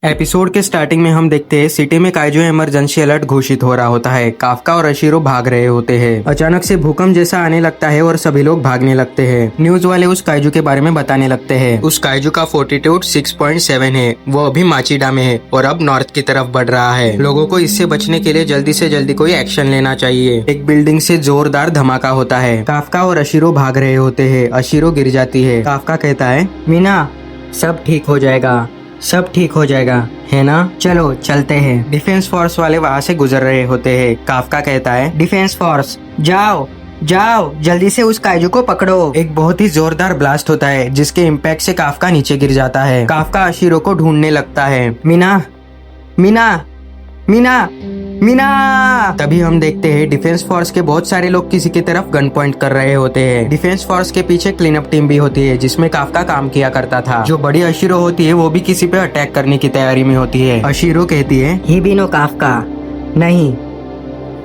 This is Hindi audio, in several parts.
एपिसोड के स्टार्टिंग में हम देखते हैं सिटी में काइजू इमरजेंसी अलर्ट घोषित हो रहा होता है। काफका और अशीरो भाग रहे होते हैं। अचानक से भूकंप जैसा आने लगता है और सभी लोग भागने लगते हैं। न्यूज वाले उस काइजू के बारे में बताने लगते हैं। उस काइजू का फोर्टीट्यूड 6.7 है। वो अभी माचिडा में है और अब नॉर्थ की तरफ बढ़ रहा है। लोगों को इससे बचने के लिए जल्दी से जल्दी कोई एक्शन लेना चाहिए। एक बिल्डिंग से जोरदार धमाका होता है। काफका और अशीरो भाग रहे होते हैं। अशीरो गिर जाती है। काफका कहता है, मीना सब ठीक हो जाएगा, सब ठीक हो जाएगा, है ना? चलो चलते हैं। डिफेंस फोर्स वाले वहाँ से गुजर रहे होते हैं। काफका कहता है, डिफेंस फोर्स जाओ जाओ, जल्दी से उस काइजू को पकड़ो। एक बहुत ही जोरदार ब्लास्ट होता है जिसके इम्पैक्ट से काफका नीचे गिर जाता है। काफका अशीरो को ढूंढने लगता है। मीना मीना मीना मीना। तभी हम देखते हैं डिफेंस फोर्स के बहुत सारे लोग किसी की तरफ गन पॉइंट कर रहे होते हैं। डिफेंस फोर्स के पीछे क्लीन अप टीम भी होती है जिसमें काफका काम किया करता था। जो बड़ी अशीरो होती है वो भी किसी पे अटैक करने की तैयारी में होती है। अशीरो कहती है, हिबिनो काफका नहीं,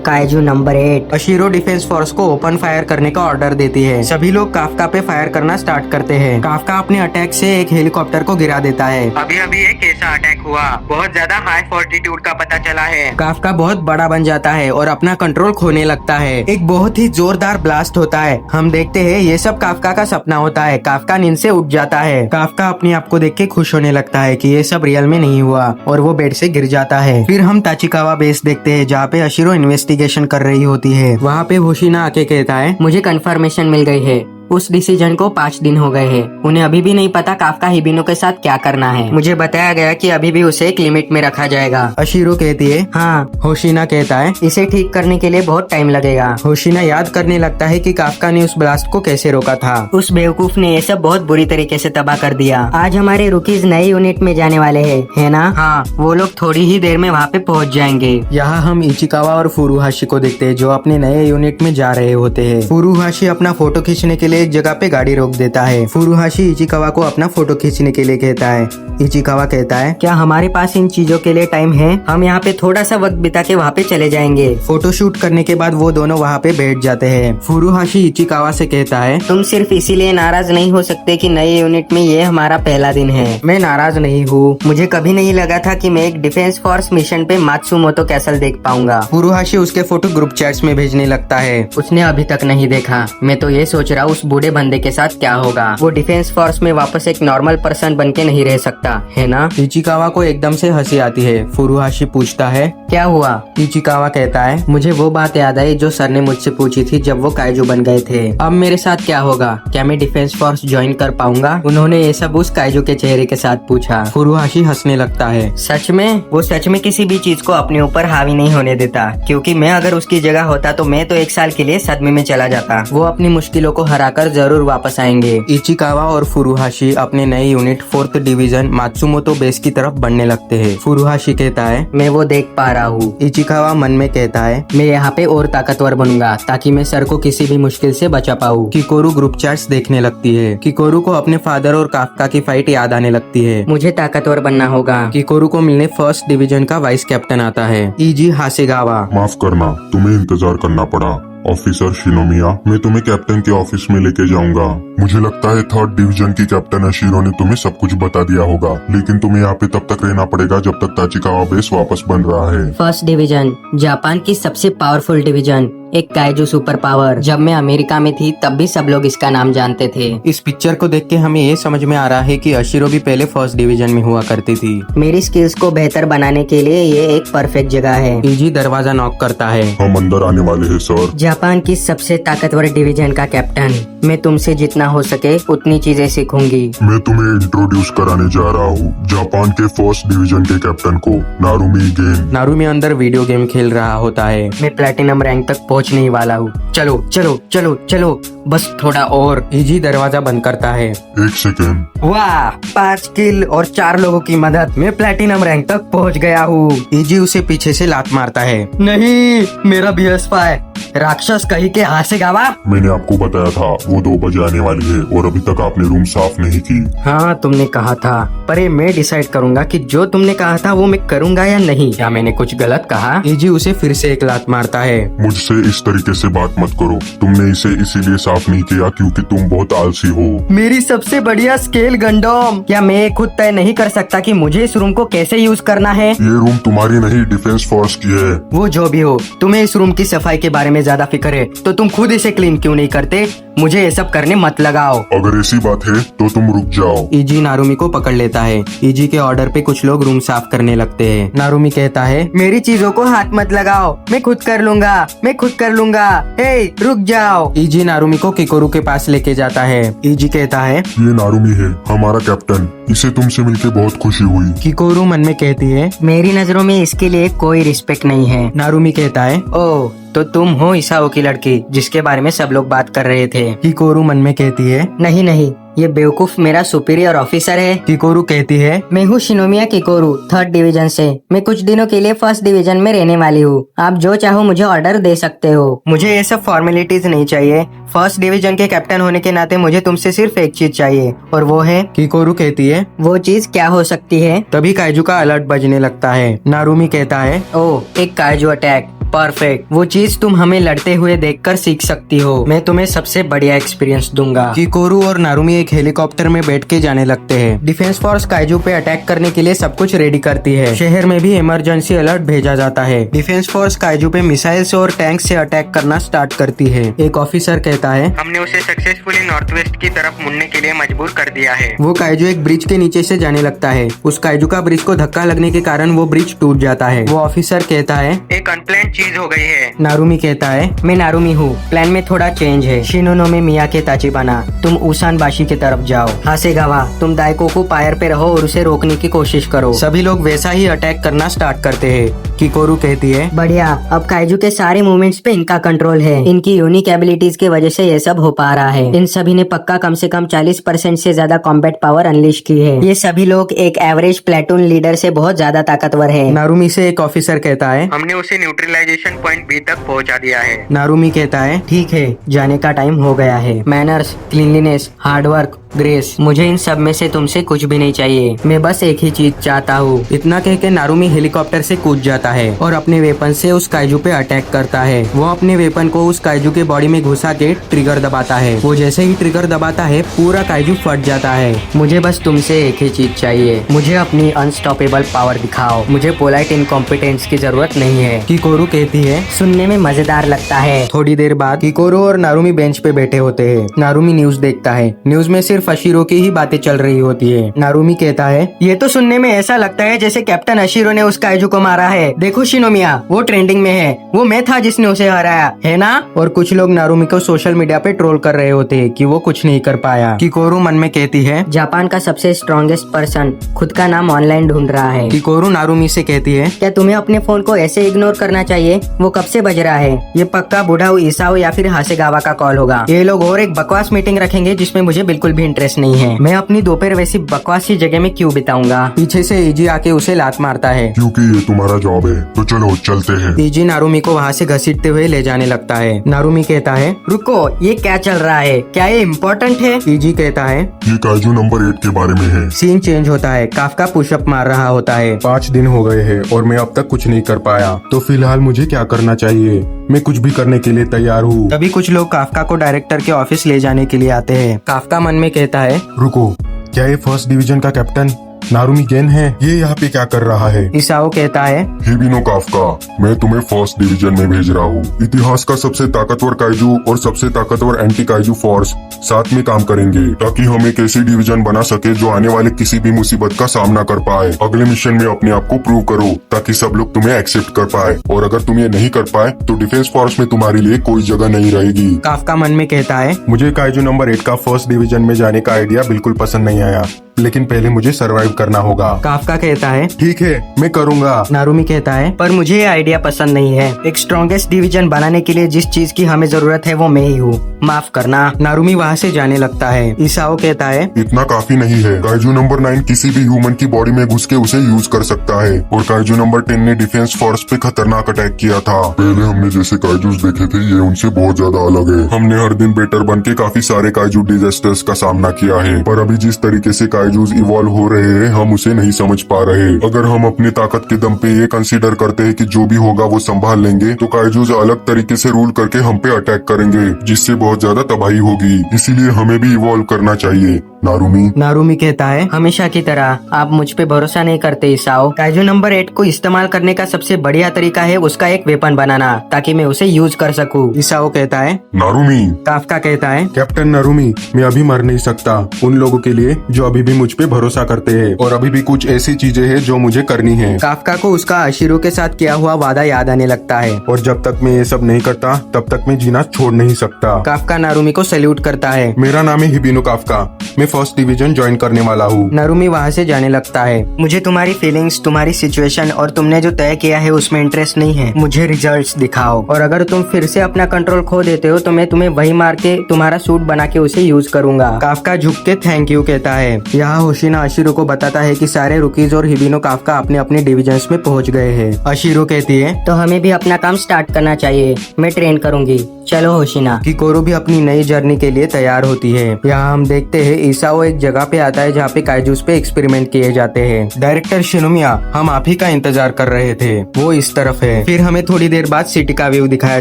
काइजू नंबर 8। अशीरो डिफेंस फोर्स को ओपन फायर करने का ऑर्डर देती है। सभी लोग काफका पे फायर करना स्टार्ट करते हैं। काफका अपने अटैक से एक हेलीकॉप्टर को गिरा देता है। अभी अभी एक कैसा अटैक हुआ, बहुत ज्यादा हाई फोर्टीट्यूड का पता चला है। काफका बहुत बड़ा बन जाता है और अपना कंट्रोल खोने लगता है। एक बहुत ही जोरदार ब्लास्ट होता है। हम देखते हैं ये सब काफका का सपना होता है। काफका नींद से उठ जाता है। काफका अपने आप को देख के खुश होने लगता है कि ये सब रियल में नहीं हुआ और वो बेड से गिर जाता है। फिर हम ताचिकावा बेस देखते हैं जहाँ पे अशीरो इन्वेस्टिगेशन कर रही होती है। वहाँ पे होशिना आके कहता है, मुझे कंफर्मेशन मिल गई है। उस डिसीजन को 5 दिन हो गए हैं। उन्हें अभी भी नहीं पता काफका हिबिनो के साथ क्या करना है। मुझे बताया गया कि अभी भी उसे एक लिमिट में रखा जाएगा। अशीरो कहती है, हाँ, होशिना कहता है, इसे ठीक करने के लिए बहुत टाइम लगेगा। होशिना याद करने लगता है कि काफका ने उस ब्लास्ट को कैसे रोका था। उस बेवकूफ ने ये सब बहुत बुरी तरीके से तबाह कर दिया। आज हमारे रुकीज नए यूनिट में जाने वाले हैं, है ना? हाँ, वो लोग थोड़ी ही देर में वहाँ पे पहुँच जाएंगे। यहाँ हम इचिकावा और फुरुहाशी को देखते हैं जो अपने नए यूनिट में जा रहे होते हैं। फुरुहाशी अपना फोटो खींचने के लिए एक जगह पे गाड़ी रोक देता है। फुरुहाशी इचिकावा को अपना फोटो खींचने के लिए कहता है। इचिकावा कहता है, क्या हमारे पास इन चीजों के लिए टाइम है? हम यहाँ पे थोड़ा सा वक्त बिता के वहाँ पे चले जाएंगे। फोटो शूट करने के बाद वो दोनों वहाँ पे बैठ जाते हैं। फुरुहाशी इचिकावा से कहता है, तुम सिर्फ इसीलिए नाराज नहीं हो सकते कि नए यूनिट में ये हमारा पहला दिन है। मैं नाराज नहीं हूँ। मुझे कभी नहीं लगा था कि मैं एक डिफेंस फोर्स मिशन पे मात्सुमोतो कैसल देख पाऊंगा। फुरुहाशी उसके फोटो ग्रुप चैट्स में भेजने लगता है। उसने अभी तक नहीं देखा। मैं तो ये सोच रहा हूँ उस बूढ़े बंदे के साथ क्या होगा। वो डिफेंस फोर्स में वापस एक नॉर्मल पर्सन बन के नहीं रह सकता, है ना? इचिकावा को एकदम से हंसी आती है। फुरुहाशी पूछता है, क्या हुआ? इचिकावा कहता है, मुझे वो बात याद आई जो सर ने मुझसे पूछी थी जब वो काइजू बन गए थे। अब मेरे साथ क्या होगा? क्या मैं डिफेंस फोर्स ज्वाइन कर पाऊंगा? उन्होंने ये सब उस काइजू के चेहरे के साथ पूछा। फुरुहाशी हंसने लगता है। सच में? वो सच में किसी भी चीज को अपने ऊपर हावी नहीं होने देता, क्योंकि मैं अगर उसकी जगह होता तो मैं तो 1 साल के लिए सदमे में चला जाता। वो अपनी मुश्किलों को हराकर जरूर वापस आएंगे। इचिकावा और फुरुहाशी अपने नए unit 4th division Matsumoto base की तरफ बढ़ने लगते हैं। फुरुहाशी कहता है, मैं वो देख पा रहा हूँ। इचिकावा मन में कहता है, मैं यहाँ पे और ताकतवर बनूंगा ताकि मैं सर को किसी भी मुश्किल से बचा पाऊँ। किकोरू ग्रुप चैट्स देखने लगती है। किकोरू को अपने फादर और काफका की फाइट याद आने लगती है। मुझे ताकतवर बनना होगा। किकोरू को मिलने 1st डिवीजन का वाइस कैप्टन आता है, इजी हासेगावा। माफ करना, तुम्हें इंतजार करना पड़ा। ऑफिसर शिनोमिया, मैं तुम्हें कैप्टन के ऑफिस में लेके जाऊंगा। मुझे लगता है 3rd डिवीजन की कैप्टन अशीरो ने तुम्हें सब कुछ बता दिया होगा, लेकिन तुम्हें यहाँ पे तब तक रहना पड़ेगा जब तक ताचिकावा बेस वापस बन रहा है। 1st डिवीजन, जापान की सबसे पावरफुल डिवीजन, एक काइजू सुपर पावर। जब मैं अमेरिका में थी तब भी सब लोग इसका नाम जानते थे। इस पिक्चर को देख के हमें ये समझ में आ रहा है कि अशीरो भी पहले 1st डिवीजन में हुआ करती थी। मेरी स्किल्स को बेहतर बनाने के लिए ये एक परफेक्ट जगह है। इजी दरवाजा नॉक करता है। हम अंदर आने वाले हैं सर। जापान की सबसे ताकतवर डिवीजन का कैप्टन, मैं तुमसे जितना हो सके उतनी चीजें सीखूंगी। मैं तुम्हें इंट्रोड्यूस कराने जा रहा हूँ जापान के 1st डिवीजन के कैप्टन को, नारुमी गेन। नारुमी अंदर वीडियो गेम खेल रहा होता है। मैं प्लेटिनम रैंक तक पहुँचने वाला हूँ। चलो चलो चलो चलो, बस थोड़ा और। इजी दरवाजा बंद करता है। 1 सेकेंड। वाह, 5 किल और 4 लोगों की मदद, मैं प्लेटिनम रैंक तक पहुंच गया हूँ। इजी उसे पीछे से लात मारता है। नहीं, मेरा बीएस5 राक्षस कहीं के हासेगावा। मैंने आपको बताया था वो 2 बजे आने वाली है और अभी तक आपने रूम साफ नहीं की। हाँ, तुमने कहा था, पर ये मैं डिसाइड करूंगा कि जो तुमने कहा था वो मैं करूंगा या नहीं। क्या मैंने कुछ गलत कहा? इजी उसे फिर से एक लात मारता है। मुझसे इस तरीके से बात मत करो। तुमने इसे इसीलिए साफ नहीं किया क्योंकि तुम बहुत आलसी हो। मेरी सबसे बढ़िया स्केल गंडोम। क्या मैं खुद तय नहीं कर सकता कि मुझे इस रूम को कैसे यूज करना है? ये रूम तुम्हारी नहीं, डिफेंस फोर्स की है। वो जो भी हो, तुम्हें इस रूम की सफाई के बारे में ज्यादा फिक्र है तो तुम खुद इसे क्लीन क्यों नहीं करते? मुझे ये सब करने मत लगाओ। अगर ऐसी बात है तो तुम रुक जाओ। इजी नारुमी को पकड़ लेता है। इजी के ऑर्डर पे कुछ लोग रूम साफ करने लगते हैं। नारुमी कहता है, मेरी चीजों को हाथ मत लगाओ, मैं खुद कर लूंगा, मैं खुद कर लूंगा। हे, रुक जाओ। इजी नारुमी को किकोरू के पास लेके जाता है। इजी कहता है, ये नारुमी है, हमारा कैप्टन। इसे तुमसे मिलके बहुत खुशी हुई। किकोरू मन में कहती है, मेरी नजरों में इसके लिए कोई रिस्पेक्ट नहीं है। नारुमी कहता है, ओह, तो तुम हो इसाओ की लड़की जिसके बारे में सब लोग बात कर रहे थे। किकोरू मन में कहती है, नहीं नहीं, ये बेवकूफ मेरा सुपीरियर ऑफिसर है। किकोरू कहती है, मैं हूँ शिनोमिया किकोरू, 3rd डिवीजन से। मैं कुछ दिनों के लिए 1st डिवीजन में रहने वाली हूँ। आप जो चाहो मुझे ऑर्डर दे सकते हो। मुझे ये सब फॉर्मेलिटीज नहीं चाहिए। 1st डिवीजन के कैप्टन होने के नाते मुझे तुमसे सिर्फ एक चीज चाहिए, और वो है। किकोरू कहती है, वो चीज क्या हो सकती है? तभी काइजू का अलर्ट बजने लगता है। नारुमी कहता है, ओह, एक काइजू अटैक, परफेक्ट। वो चीज तुम हमें लड़ते हुए देखकर सीख सकती हो। मैं तुम्हें सबसे बढ़िया एक्सपीरियंस दूंगा। किकोरू और नारुमी एक हेलीकॉप्टर में बैठ के जाने लगते हैं। डिफेंस फोर्स काइजू पे अटैक करने के लिए सब कुछ रेडी करती है। शहर में भी इमरजेंसी अलर्ट भेजा जाता है। डिफेंस फोर्स काइजू पे मिसाइल्स और टैंक से अटैक करना स्टार्ट करती है। एक ऑफिसर कहता है, हमने उसे सक्सेसफुली नॉर्थ वेस्ट की तरफ मुड़ने के लिए मजबूर कर दिया है। वो काइजू एक ब्रिज के नीचे से जाने लगता है। उस काइजू का ब्रिज को धक्का लगने के कारण वो ब्रिज टूट जाता है। वो ऑफिसर कहता है, एक अनप्लान्ड चीज हो गई है। नारुमी कहता है, मैं नारुमी हूँ, प्लान में थोड़ा चेंज है। शिनोनोमे मिया के ताचिबाना, तुम उसान बाशी की तरफ जाओ। हासेगावा, तुम दाइको को पायर पे रहो और उसे रोकने की कोशिश करो। सभी लोग वैसा ही अटैक करना स्टार्ट करते हैं। किकोरू कहती है, बढ़िया, अब काइजू के सारे मूवमेंट्स पे इनका कंट्रोल है। इनकी यूनिक एबिलिटीज की वजह से ये सब हो पा रहा है। इन सभी ने पक्का कम से कम 40% से ज्यादा कॉम्बैट पावर अनलिश की है। ये सभी लोग एक एवरेज प्लेटून लीडर से बहुत ज्यादा ताकतवर है। नारुमी से एक ऑफिसर कहता है, हमने उसे न्यूट्रलाइजेशन पॉइंट बी तक पहुंचा दिया है। नारुमी कहता है, ठीक है, जाने का टाइम हो गया है। मैनर्स, क्लीनलीनेस, हार्डवर्क, ग्रेस, मुझे इन सब में से तुमसे कुछ भी नहीं चाहिए। मैं बस एक ही चीज चाहता हूँ। इतना कह के नारुमी हेलीकॉप्टर से कूद जाता है और अपने वेपन से उस काइजू पे अटैक करता है। वो अपने वेपन को उस काइजू के बॉडी में घुसा के ट्रिगर दबाता है। वो जैसे ही ट्रिगर दबाता है, पूरा काइजू फट जाता है। मुझे बस तुमसे एक ही चीज चाहिए, मुझे अपनी अनस्टॉपेबल पावर दिखाओ। मुझे पोलाइट इनकॉम्पिटेंस की जरूरत नहीं है। किकोरू कहती है, सुनने में मजेदार लगता है। थोड़ी देर बाद किकोरू और नारुमी बेंच पे बैठे होते हैं। नारुमी न्यूज देखता है। न्यूज में सिर्फ अशीरो की ही बातें चल रही होती है। नारुमी कहता है, ये तो सुनने में ऐसा लगता है जैसे कैप्टन अशीरो ने उस काइजू को मारा है। देखो शिनोमिया, वो ट्रेंडिंग में है। वो मैं था जिसने उसे हराया, है ना? और कुछ लोग नारुमी को सोशल मीडिया पे ट्रोल कर रहे होते हैं कि वो कुछ नहीं कर पाया। किकोरू मन में कहती है, जापान का सबसे स्ट्रॉन्गेस्ट पर्सन खुद का नाम ऑनलाइन ढूंढ रहा है। किकोरू नारुमी से कहती है, क्या तुम्हें अपने फोन को ऐसे इग्नोर करना चाहिए? वो कब से बज रहा है? ये पक्का बुढ़ाऊ ईसाओ या फिर हासेगावा का कॉल होगा। ये लोग और एक बकवास मीटिंग रखेंगे जिसमें मुझे बिल्कुल भी इंटरेस्ट नहीं है। मैं अपनी दोपहर वैसी बकवास सी जगह में क्यों बिताऊंगा? पीछे से इजी आके उसे लात मारता है। क्योंकि ये तुम्हारा जॉब है, तो चलो चलते हैं। इजी नारुमी को वहाँ से घसीटते हुए ले जाने लगता है। नारुमी कहता है, रुको, ये क्या चल रहा है? क्या ये इम्पोर्टेंट है? इजी कहता है, ये काइजू नंबर 8 के बारे में है। सीन चेंज होता है। काफका पुशअप मार रहा होता है। 5 दिन हो गए हैं और मैं अब तक कुछ नहीं कर पाया, तो फिलहाल मुझे क्या करना चाहिए? मैं कुछ भी करने के लिए तैयार हूँ। तभी कुछ लोग काफका को डायरेक्टर के ऑफिस ले जाने के लिए आते हैं। काफका मन में कहता है, रुको, क्या ये 1st डिवीजन का कैप्टन नारुमी गेन है? ये यहाँ पे क्या कर रहा है? इसाओ कहता है, हिबिनो काफका, मैं तुम्हें 1st डिवीजन में भेज रहा हूँ। इतिहास का सबसे ताकतवर काइजू और सबसे ताकतवर एंटी काइजू फोर्स साथ में काम करेंगे ताकि हम एक ऐसी डिवीजन बना सके जो आने वाले किसी भी मुसीबत का सामना कर पाए। अगले मिशन में अपने आप को प्रूव करो ताकि सब लोग तुम्हें एक्सेप्ट कर पाए, और अगर तुम ये नहीं कर पाए तो डिफेंस फोर्स में तुम्हारे लिए कोई जगह नहीं रहेगी। काफका मन में कहता है, मुझे काइजू नंबर 8 का 1st डिवीजन में जाने का आइडिया बिल्कुल पसंद नहीं आया, लेकिन पहले मुझे सरवाइव करना होगा। काफका कहता है, ठीक है, मैं करूँगा। नारुमी कहता है, पर मुझे ये आइडिया पसंद नहीं है। एक स्ट्रॉन्गेस्ट डिवीजन बनाने के लिए जिस चीज की हमें जरूरत है वो मैं ही हूँ, माफ करना। नारुमी वहाँ से जाने लगता है। इसाओ कहता है, इतना काफी नहीं है। काइजू नंबर 9 किसी भी ह्यूमन की बॉडी में घुस के उसे यूज कर सकता है, और काइजू नंबर 10 ने डिफेंस फोर्स पे खतरनाक अटैक किया था। पहले हमने जैसे काइजूस देखे थे ये उनसे बहुत ज्यादा अलग है। हमने हर दिन बेटर बन के काफी सारे काइजू डिजास्टर्स का सामना किया है, पर अभी जिस तरीके से काइजू काइजूस इवॉल्व हो रहे हैं हम उसे नहीं समझ पा रहे। अगर हम अपनी ताकत के दम पे ये कंसीडर करते हैं कि जो भी होगा वो संभाल लेंगे तो काइजूस अलग तरीके से रूल करके हम पे अटैक करेंगे, जिससे बहुत ज्यादा तबाही होगी। इसीलिए हमें भी इवॉल्व करना चाहिए। नारुमी नारुमी कहता है, हमेशा की तरह आप मुझ पे भरोसा नहीं करते इसाओ। काइजू नंबर 8 को इस्तेमाल करने का सबसे बढ़िया तरीका है उसका एक वेपन बनाना, ताकि मैं उसे यूज कर सकूं। इसाओ कहता है। नारुमी काफका कहता है, कैप्टन नारुमी, मैं अभी मर नहीं सकता उन लोगों के लिए जो अभी भी मुझ पे भरोसा करते हैं, और अभी भी कुछ ऐसी चीजें हैं जो मुझे करनी है। काफका को उसका अशीरो के साथ किया हुआ वादा याद आने लगता है। और जब तक मैं ये सब नहीं करता तब तक मैं जीना छोड़ नहीं सकता। काफका नारुमी को सैल्यूट करता है। मेरा नाम है हिबिनो काफका, मैं फर्स्ट डिवीजन ज्वाइन करने वाला हूँ। नारुमी वहाँ से जाने लगता है। मुझे तुम्हारी फीलिंग्स, तुम्हारी सिचुएशन और तुमने जो तय किया है उसमें इंटरेस्ट नहीं है। मुझे रिजल्ट्स दिखाओ, और अगर तुम फिर से अपना कंट्रोल खो देते हो तो मैं तुम्हें वही मार के तुम्हारा सूट बना के उसे यूज करूंगा। काफका झुक के थैंक यू कहता है। यहाँ होशिना अशीरो को बताता है कि सारे रुकीज और हिबिनो काफका अपने अपने डिविजन्स में पहुँच गए हैं। अशीरो कहती है, तो हमें भी अपना काम स्टार्ट करना चाहिए। मैं ट्रेन करूंगी, चलो होशिना। किकोरू भी अपनी नई जर्नी के लिए तैयार होती है। यहाँ हम देखते हैं ईसाओ एक जगह पे आता है जहाँ पे काइजूस पे एक्सपेरिमेंट किए जाते हैं। डायरेक्टर शिनोमिया, हम आप ही का इंतजार कर रहे थे, वो इस तरफ है। फिर हमें थोड़ी देर बाद सिटी का व्यू दिखाया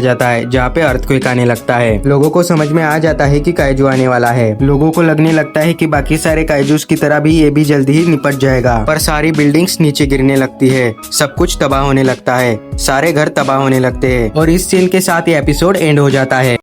जाता है जहाँ पे अर्थक्वेक आने लगता है। लोगों को समझ में आ जाता है कि काइजू आने वाला है। लोगों को लगने लगता है कि बाकी सारे काइजूस की तरह भी ये भी जल्दी ही निपट जाएगा, पर सारी बिल्डिंग्स नीचे गिरने लगती है, सब कुछ तबाह होने लगता है, सारे घर तबाह होने लगते हैं और इस सीन के साथ ये एपिसोड एंड हो जाता है।